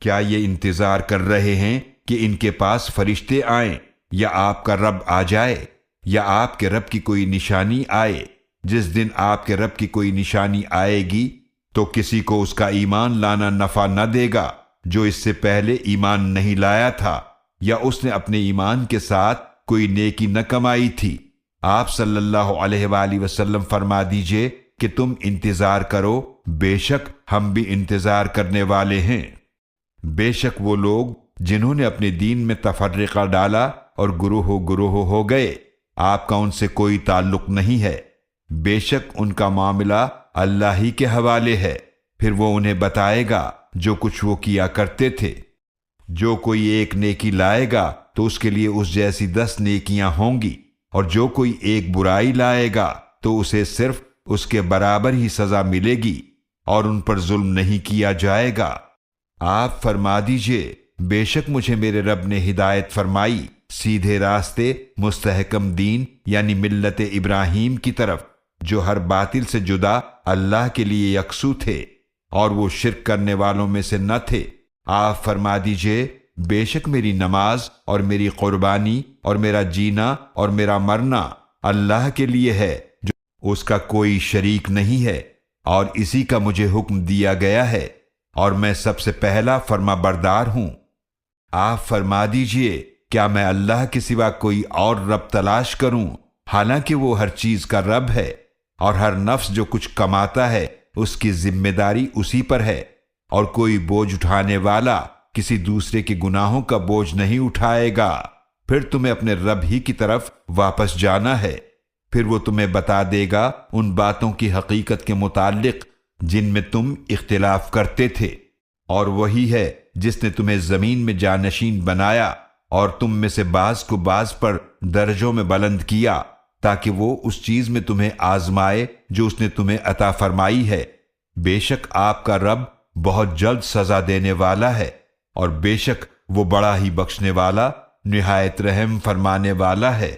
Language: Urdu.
کیا یہ انتظار کر رہے ہیں کہ ان کے پاس فرشتے آئیں یا آپ کا رب آ جائے یا آپ کے رب کی کوئی نشانی آئے؟ جس دن آپ کے رب کی کوئی نشانی آئے گی تو کسی کو اس کا ایمان لانا نفع نہ دے گا جو اس سے پہلے ایمان نہیں لایا تھا یا اس نے اپنے ایمان کے ساتھ کوئی نیکی نہ کمائی تھی۔ آپ صلی اللہ علیہ وآلہ وسلم فرما دیجئے کہ تم انتظار کرو، بے شک ہم بھی انتظار کرنے والے ہیں۔ بے شک وہ لوگ جنہوں نے اپنے دین میں تفرقہ ڈالا اور گروہ گروہ ہو گئے، آپ کا ان سے کوئی تعلق نہیں ہے۔ بے شک ان کا معاملہ اللہ ہی کے حوالے ہے، پھر وہ انہیں بتائے گا جو کچھ وہ کیا کرتے تھے۔ جو کوئی ایک نیکی لائے گا تو اس کے لیے اس جیسی 10 نیکیاں ہوں گی، اور جو کوئی ایک برائی لائے گا تو اسے صرف اس کے برابر ہی سزا ملے گی، اور ان پر ظلم نہیں کیا جائے گا۔ آپ فرما دیجئے بے شک مجھے میرے رب نے ہدایت فرمائی سیدھے راستے، مستحکم دین یعنی ملت ابراہیم کی طرف، جو ہر باطل سے جدا اللہ کے لیے یکسو تھے اور وہ شرک کرنے والوں میں سے نہ تھے۔ آپ فرما دیجئے بے شک میری نماز اور میری قربانی اور میرا جینا اور میرا مرنا اللہ کے لیے ہے، جو اس کا کوئی شریک نہیں ہے، اور اسی کا مجھے حکم دیا گیا ہے، اور میں سب سے پہلا فرما بردار ہوں۔ آپ فرما دیجئے کیا میں اللہ کے سوا کوئی اور رب تلاش کروں، حالانکہ وہ ہر چیز کا رب ہے، اور ہر نفس جو کچھ کماتا ہے اس کی ذمہ داری اسی پر ہے، اور کوئی بوجھ اٹھانے والا کسی دوسرے کے گناہوں کا بوجھ نہیں اٹھائے گا۔ پھر تمہیں اپنے رب ہی کی طرف واپس جانا ہے، پھر وہ تمہیں بتا دے گا ان باتوں کی حقیقت کے متعلق جن میں تم اختلاف کرتے تھے، اور وہی ہے جس نے تمہیں زمین میں جانشین بنایا اور تم میں سے بعض کو بعض پر درجوں میں بلند کیا تاکہ وہ اس چیز میں تمہیں آزمائے جو اس نے تمہیں عطا فرمائی ہے۔ بے شک آپ کا رب بہت جلد سزا دینے والا ہے، اور بے شک وہ بڑا ہی بخشنے والا، نہایت رحم فرمانے والا ہے۔